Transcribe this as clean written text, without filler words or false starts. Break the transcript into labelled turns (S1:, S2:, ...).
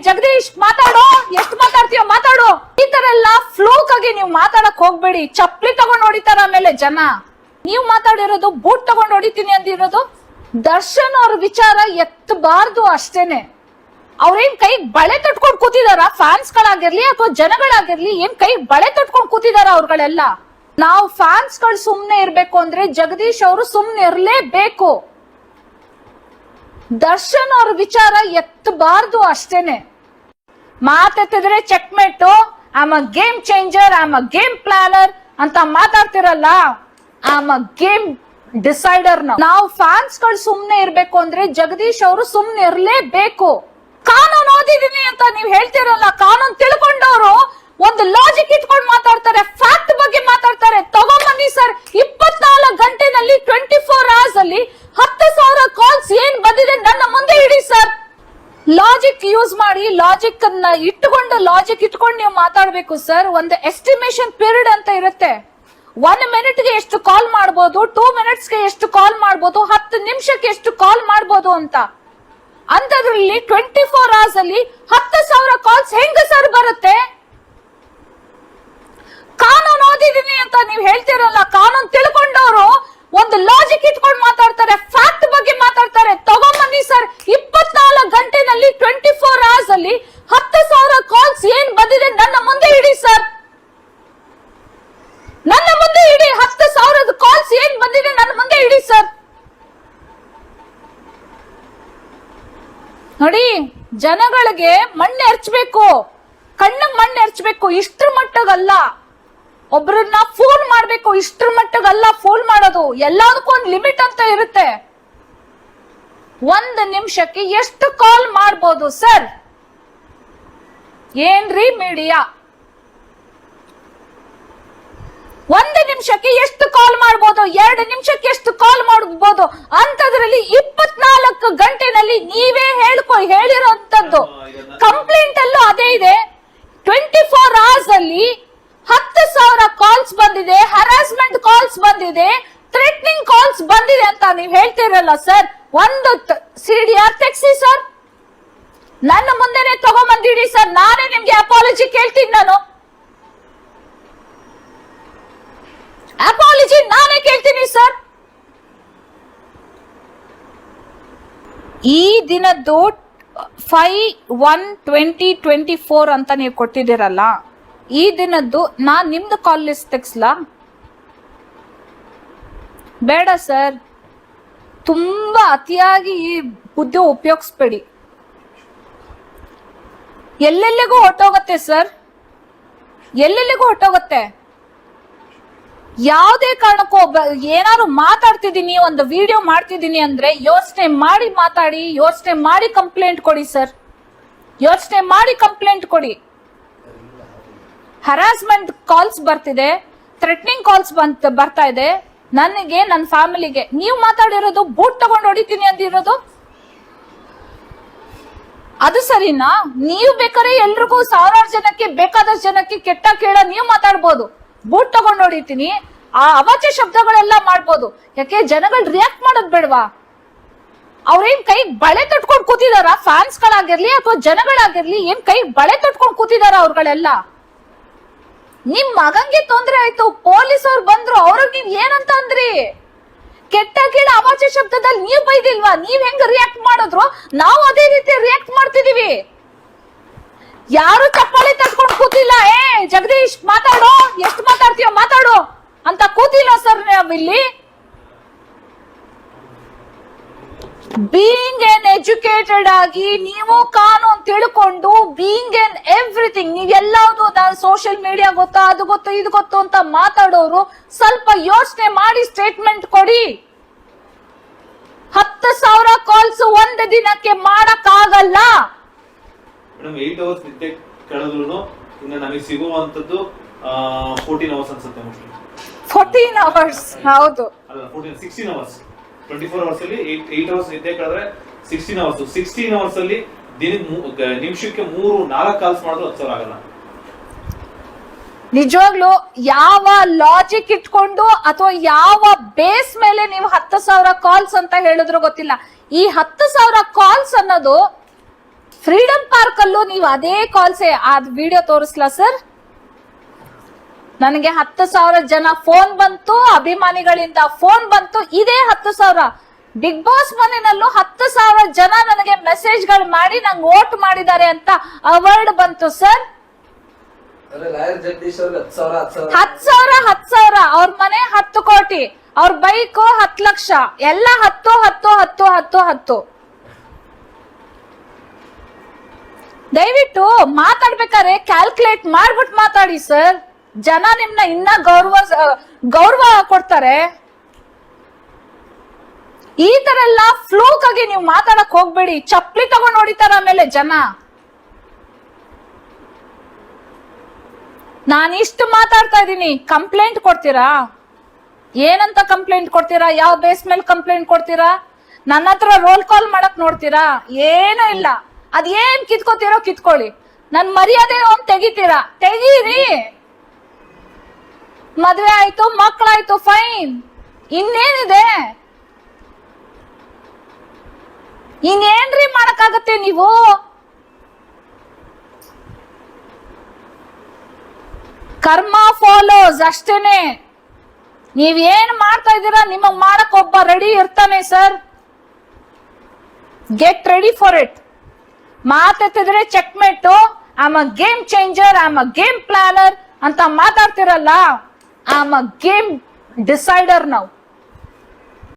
S1: ಜಗದೀಶ್ ಮಾತಾಡೋ, ಎಷ್ಟು ಮಾತಾಡ್ತೀಯೋ ಮಾತಾಡು. ಈ ತರ ಎಲ್ಲ ಫ್ಲೂಕ್ ಆಗಿ ನೀವು ಮಾತಾಡಕ್ ಹೋಗ್ಬೇಡಿ. ಚಪ್ಪಲಿ ತಗೊಂಡ್ ಹೊಡಿತಾರ ಆಮೇಲೆ ಜನ. ನೀವು ಮಾತಾಡಿರೋದು ಬೂಟ್ ತಗೊಂಡ್ ಹೊಡಿತೀನಿ ಅಂದಿರೋದು. ದರ್ಶನ್ ಅವ್ರ ವಿಚಾರ ಎತ್ತಬಾರ್ದು ಅಷ್ಟೇನೆ. ಅವ್ರೇನ್ ಕೈ ಬಳೆ ತಟ್ಕೊಂಡ್ ಕೂತಿದಾರ, ಫ್ಯಾನ್ಸ್ ಗಳಾಗಿರ್ಲಿ ಅಥವಾ ಜನಗಳಾಗಿರ್ಲಿ, ಏನ್ ಕೈ ಬಳೆ ತಟ್ಕೊಂಡ್ ಕೂತಿದಾರ ಅವ್ರಗಳೆಲ್ಲ. ನಾವು ಫ್ಯಾನ್ಸ್ ಗಳು ಸುಮ್ನೆ ಇರ್ಬೇಕು ಅಂದ್ರೆ ಜಗದೀಶ್ ಅವರು ಸುಮ್ನೆ ಇರ್ಲೇಬೇಕು. ದರ್ಶನ್ ಅವ್ರ ವಿಚಾರ ಎತ್ತಬಾರ್ದು ಅಷ್ಟೇನೆ. ಮಾತೆತ್ತಿದ್ರೆ checkmate, I'm a game changer, I'm a game planner ಅಂತ ಮಾತಾಡ್ತಿರಲ್ಲ, ಆಮ್ ಅ ಗೇಮ್ ಡಿಸೈಡರ್. ನಾವು ಫ್ಯಾನ್ಸ್ ಗಳು ಸುಮ್ನೆ ಇರ್ಬೇಕು ಅಂದ್ರೆ ಜಗದೀಶ್ ಅವರು ಸುಮ್ನೆ ಇರ್ಲೇಬೇಕು. ಕಾನೂನು ಓದಿದೀನಿ ಅಂತ ನೀವ್ ಹೇಳ್ತಿರಲ್ಲ, ಕಾನೂನು ತಿಳ್ಕೊಂಡವರು ಒಂದು ಲಾಜಿಕ್ ಇಟ್ಕೊಂಡು ಮಾತಾಡ್ತಾರೆ, ಫ್ಯಾಕ್ಟ್ ಬಗ್ಗೆ ಮಾತಾಡ್ತಾರೆ. ತಗೊಂಬನ್ನಿ ಸರ್, 24 ಗಂಟೆನಲ್ಲಿ 24 hours ಅಲ್ಲಿ 10,000 ಕಾಲ್ಸ್ ಏನ್ ಬಂದಿದೆ ನನ್ನ ಮುಂದೆ ಇಡಿ ಸರ್. ಲಾಜಿಕ್ ಯೂಸ್ ಮಾಡಿ, ಲಾಜಿಕ್ ಅನ್ನ ಇಟ್ಕೊಂಡು ನೀವು ಮಾತಾಡ್ಬೇಕು ಸರ್. ಒಂದು ಎಸ್ಟಿಮೇಷನ್ ಪೀರಿಯಡ್ ಅಂತ ಇರುತ್ತೆ. 1 minute ಗೆ ಎಷ್ಟು ಕಾಲ್ ಮಾಡಬಹುದು, 2 minutes ಗೆ ಎಷ್ಟು ಕಾಲ್ ಮಾಡಬಹುದು, 10 ನಿಮಿಷಕ್ಕೆ ಎಷ್ಟು ಕಾಲ್ ಮಾಡಬಹುದು ಅಂತ. ಅಂತದ್ರಲ್ಲಿ 24 hours ಅಲ್ಲಿ 10,000 ಕಾಲ್ಸ್ ಹೆಂಗ ಸರ್ ಬರುತ್ತೆ? ಕಾನೂನು ಓದಿದೀನಿ ಅಂತ ನೀವ್ ಹೇಳ್ತಿರಲ್ಲ, ಕಾನೂನು ತಿಳ್ಕೊಂಡವರು ಒಂದು ಲಾಜಿಕ್ ಇಟ್ಕೊಂಡು ಮಾತಾಡ್ತಾರೆ, ಫ್ಯಾಕ್ಟ್ ಬಗ್ಗೆ ಮಾತಾಡ್ತಾರೆ. ತಗೊಂಬನ್ನಿ ಸರ್, 24 ಗಂಟೆನಲ್ಲಿ 24 hours ಅಲ್ಲಿ 10,000 ಕಾಲ್ಸ್ ಏನ್ ಬಂದಿದೆ ನನ್ನ ಮುಂದೆ ಇಡಿ ಸರ್. ನನ್ನ ಮುಂದೆ ಇಡಿ, 10,000 ಕಾಲ್ಸ್ ಏನ್ ಬಂದಿದೆ ನನ್ನ ಮುಂದೆ ಇಡಿ ಸರ್. ನೋಡಿ, ಜನಗಳಿಗೆ ಮಣ್ಣು ಎರಚಬೇಕು, ಕಣ್ಣಿಗೆ ಮಣ್ಣು ಎರಚಬೇಕು. ಇಷ್ಟ್ರ ಮಟ್ಟಗಲ್ಲ. ಒಬ್ರನ್ನ ಫೋನ್ ಮಾಡ್ಬೇಕು, ಇಷ್ಟ್ರ ಮಟ್ಟಗಲ್ಲ ಫೋನ್ ಮಾಡೋದು. ಎಲ್ಲದಕ್ಕೂ ಒಂದು ಲಿಮಿಟ್ ಅಂತ ಇರುತ್ತೆ. 1 ನಿಮಿಷಕ್ಕೆ ಎಷ್ಟು ಕಾಲ್ ಮಾಡ್ಬೋದು ಸರ್? ಏನ್ರಿ ಮೀಡಿಯಾ? 1 ನಿಮಿಷಕ್ಕೆ ಎಷ್ಟು ಕಾಲ್ ಮಾಡಬಹುದು, 2 ನಿಮಿಷಕ್ಕೆ ಎಷ್ಟು ಕಾಲ್ ಮಾಡಬಹುದು. ಅಂತದ್ರಲ್ಲಿ 24 ಗಂಟೆನಲ್ಲಿ ನೀವೇ ಹೇಳಿರೋಂಥದ್ದು ಕಂಪ್ಲೇಂಟ್ ಅಲ್ಲೂ ಅದೇ ಇದೆ. 24 hours ಅಲ್ಲಿ 10,000 ಕಾಲ್ಸ್ ಬಂದಿದೆ, ಹರಾಸ್ಮೆಂಟ್ ಕಾಲ್ಸ್ ಬಂದಿದೆ, ಥ್ರೆಟ್ನಿಂಗ್ ಕಾಲ್ಸ್ ಬಂದಿದೆ ಅಂತ ನೀವ್ ಹೇಳ್ತಿರಲ್ಲ ಸರ್. ಒಂದು CDR ತೆಗ್ಸಿ ಸರ್, ನನ್ನ ಮುಂದೆನೆ ತಗೊಂಬಂದಿಡಿ ಸರ್. ನಾನೇ ನಿಮ್ಗೆ ಅಪಾಲಜಿ ಕೇಳ್ತೀನಿ. ನಾನು ಅಪಾಲಜಿ ನಾನೇ ಕೇಳ್ತೀನಿ ಸರ್. ಈ ದಿನದ್ದು 5/1/2024 ಅಂತ ನೀವು ಕೊಟ್ಟಿದ್ದೀರಲ್ಲ, ಈ ದಿನದ್ದು ನಾನ್ ನಿಮ್ದು ಕಾಲ್ ಲಿಸ್ಟ್ ತೆಗ್ಸ್ಲಾ? ಬೇಡ ಸರ್, ತುಂಬಾ ಅತಿಯಾಗಿ ಈ ಬುದ್ಧಿ ಉಪಯೋಗಿಸ್ಬೇಡಿ. ಎಲ್ಲೆಲ್ಲಿಗೂ ಹೊಟ್ಟೋಗತ್ತೆ ಸರ್, ಎಲ್ಲೆಲ್ಲಿಗೂ ಹೊಟ್ಟೋಗತ್ತೆ. ಯಾವುದೇ ಕಾರಣಕ್ಕೂ ಏನಾದ್ರು ಮಾತಾಡ್ತಿದ್ದೀನಿ, ಒಂದು ವಿಡಿಯೋ ಮಾಡ್ತಿದ್ದೀನಿ ಅಂದ್ರೆ ಯೋಚನೆ ಮಾಡಿ ಮಾತಾಡಿ, ಯೋಚನೆ ಮಾಡಿ ಕಂಪ್ಲೇಂಟ್ ಕೊಡಿ ಸರ್. ಯೋಚನೆ ಮಾಡಿ ಕಂಪ್ಲೇಂಟ್ ಕೊಡಿ. ಹರಾಸ್ಮೆಂಟ್ ಕಾಲ್ಸ್ ಬರ್ತಿದೆ, ಥ್ರೆಟ್ನಿಂಗ್ ಕಾಲ್ಸ್ ಬರ್ತಾ ಇದೆ ನನಗೆ, ನನ್ನ ಫ್ಯಾಮಿಲಿಗೆ. ನೀವು ಮಾತಾಡಿರೋದು ಬೂಟ್ ತಗೊಂಡು ಹೊಡಿತೀನಿ ಅಂದಿರೋದು ಅದು ಸರಿನಾ? ನೀವು ಬೇಕಾದ್ರೆ ಎಲ್ರಿಗೂ 1000 ಜನಕ್ಕೆ, ಬೇಕಾದಷ್ಟು ಜನಕ್ಕೆ ಕೆಟ್ಟ ಕೇಳ ನೀವು ಮಾತಾಡ್ಬೋದು. ಬೂಟ್ ತಗೊಂಡು ಹೊಡಿತೀನಿ, ಆ ಅವಾಚ್ಯ ಶಬ್ದಗಳೆಲ್ಲ ಮಾಡ್ಬೋದು. ಯಾಕೆ ಜನಗಳು ರಿಯಾಕ್ಟ್ ಮಾಡೋದ್ ಬೇಡವಾ? ಅವ್ರೇನ್ ಕೈ ಬಳೆ ತಟ್ಕೊಂಡ್ ಕೂತಿದಾರ, ಫ್ಯಾನ್ಸ್ ಗಳಾಗಿರ್ಲಿ ಅಥವಾ ಜನಗಳಾಗಿರ್ಲಿ, ಏನ್ ಕೈ ಬಳೆ ತಟ್ಕೊಂಡ್ ಕೂತಿದಾರ ಅವ್ರಗಳೆಲ್ಲ? ನಿಮ್ ಮಗಂಗೆ ತೊಂದ್ರೆ ಆಯ್ತು, ಪೊಲೀಸ್ ಅವ್ರು ಬಂದ್ರು, ಅವ್ರಿಗೆ ನೀವ್ ಏನಂತ ಅಂದ್ರಿ? ಕೆಟ್ಟ ಕೀಳ ಅವಾಚ್ಯ ಶಬ್ದದಲ್ಲಿ ನೀವ್ ಬೈದಿಲ್ವಾ? ನೀವ್ ಹೆಂಗ ರಿಯಾಕ್ಟ್ ಮಾಡಿದ್ರು ನಾವು ಅದೇ ರೀತಿ ರಿಯಾಕ್ಟ್ ಮಾಡ್ತಿದೀವಿ. ಯಾರು ಚಪ್ಪಾಳೆ ತಟ್ಕೊಂಡು ಕೂತಿಲ್ಲ, ಜಗದೀಶ್ ಮಾತಾಡೋ, ಎಷ್ಟು ಮಾತಾಡ್ತೀಯೋ ಮಾತಾಡು ಅಂತ ಕೂತಿಲ್ಲ ಸರ್ ನಾವಿಲ್ಲಿ. ಬೀಯಿಂಗ್ ಎನ್ ಎಜುಕೇಟೆಡ್ ಆಗಿ ನೀವು ಕಾನೂನು ತಿಳ್ಕೊಂಡು, ಬೀಯಿಂಗ್ ಎನ್ ಎವ್ರಿಥಿಂಗ್, ನೀವೆಲ್ಲದು ಸೋಷಿಯಲ್ ಮೀಡಿಯಾ ಗೊತ್ತಾ, ಅದು ಗೊತ್ತು, ಇದು ಗೊತ್ತು ಅಂತ ಮಾತಾಡೋರು ಸ್ವಲ್ಪ ಯೋಚನೆ ಮಾಡಿ ಸ್ಟೇಟ್ಮೆಂಟ್ ಕೊಡಿ. 10,000 ಕಾಲ್ಸ್ ಒಂದು ದಿನಕ್ಕೆ ಮಾಡಕ್ ಆಗಲ್ಲ.
S2: 8 hours ನಿದ್ದೆ ಕಳೆದ್ರು ಇನ್ನು ನಮಗೆ ಸಿಗುವಂತದ್ದು 14 hours ಅನ್ಸುತ್ತೆ.
S1: 14 hours ಹೌದು,
S2: ಅಲ್ಲ 16 hours. 24 hours ಅಲ್ಲಿ 8 hours ನಿದ್ದೆ ಕಳೆದ್ರೆ 16 hours. 16 hours ಅಲ್ಲಿ ನಿಮಿಷಕ್ಕೆ 3-4 ಕಾಲ್ಸ್ ಮಾಡಿದ್ರು 10,000 ಆಗಲ್ಲ.
S1: ನಿಜವಾಗ್ಲು ಯಾವ ಲಾಜಿಕ್ ಇಟ್ಕೊಂಡು ಅಥವಾ ಯಾವ ಬೇಸ್ ಮೇಲೆ ನೀವು 10,000 ಕಾಲ್ಸ್ ಅಂತ ಹೇಳಿದ್ರು ಗೊತ್ತಿಲ್ಲ. ಈ 10,000 ಕಾಲ್ಸ್ ಅನ್ನೋದು ಫ್ರೀಡಂ ಪಾರ್ಕ್ ಅಲ್ಲೂ ನೀವು ಅದೇ ಕಾಲ್ಸೆ ಅದ್ ವಿಡಿಯೋ ತೋರಿಸ್ಲಾ ಸರ್? ನನಗೆ 10,000 ಜನ ಫೋನ್ ಬಂತು, ಅಭಿಮಾನಿಗಳಿಂದ ಫೋನ್ ಬಂತು, ಇದೇ 10,000 ಬಿಗ್ ಬಾಸ್ ಮನೆಯಲ್ಲೂ 10,000 ಜನ ನನಗೆ ಮೆಸೇಜ್ಗಳು ಮಾಡಿ ನಂಗೆ ವೋಟ್ ಮಾಡಿದ್ದಾರೆ ಅಂತ ಅವಾರ್ಡ್ ಬಂತು ಸರ್. 10,000 ಅವ್ರ ಮನೆ 10 ಕೋಟಿ, ಅವ್ರ ಬೈಕ್ 10 ಲಕ್ಷ, ಎಲ್ಲ 10. ದಯವಿಟ್ಟು ಮಾತಾಡ್ಬೇಕಾದ್ರೆ ಕ್ಯಾಲ್ಕುಲೇಟ್ ಮಾಡ್ಬಿಟ್ಟು ಮಾತಾಡಿ ಸರ್. ಜನ ನಿಮ್ನ ಇನ್ನ ಗೌರವ ಕೊಡ್ತಾರೆ. ಈ ತರ ಎಲ್ಲ ಫ್ಲೂಕ್ ಆಗಿ ನೀವು ಮಾತಾಡಕ್ ಹೋಗ್ಬೇಡಿ. ಚಪ್ಲಿ ತಗೊಂಡ್ ಹೊಡಿತಾರ ಆಮೇಲೆ ಜನ. ನಾನಿಷ್ಟು ಮಾತಾಡ್ತಾ ಇದೀನಿ, ಕಂಪ್ಲೇಂಟ್ ಕೊಡ್ತೀರಾ? ಏನಂತ ಕಂಪ್ಲೇಂಟ್ ಕೊಡ್ತೀರಾ? ಯಾವ ಬೇಸ್ ಮೇಲೆ ಕಂಪ್ಲೇಂಟ್ ಕೊಡ್ತೀರಾ? ನನ್ನ ಹತ್ರ ರೋಲ್ ಕಾಲ್ ಮಾಡಕ್ ನೋಡ್ತೀರಾ? ಏನೂ ಇಲ್ಲ. ಅದೇನ್ ಕಿತ್ಕೋತೀರೋ ಕಿತ್ಕೊಳ್ಳಿ. ನನ್ ಮರ್ಯಾದೆ ಒಂದ್ ತೆಗಿತೀರಾ, ತೆಗೀರಿ. ಮದ್ವೆ ಆಯ್ತು, ಮಕ್ಕಳಾಯ್ತು, ಫೈನ್. ಇನ್ನೇನಿದೆ? ಇನ್ನೇನ್ರಿ ಮಾಡಕ್ಕಾಗತ್ತೆ ನೀವು? ಕರ್ಮ ಫಾಲೋಸ್ ಅಷ್ಟೇನೆ. ನೀವೇನ್ ಮಾಡ್ತಾ ಇದ್ದೀರಾ ನಿಮಗ್ ಮಾಡಕ್ ಒಬ್ಬ ರೆಡಿ ಇರ್ತಾನೆ sir. Get ready for it. ಮಾತೆತ್ತಿದ್ರೆ checkmate, I'm a game changer, I'm a game planner ಅಂತ ಮಾತಾಡ್ತಿರಲ್ಲ, ಆಮ್ ಅ ಗೇಮ್ ಡಿಸೈಡರ್ ನಾವು.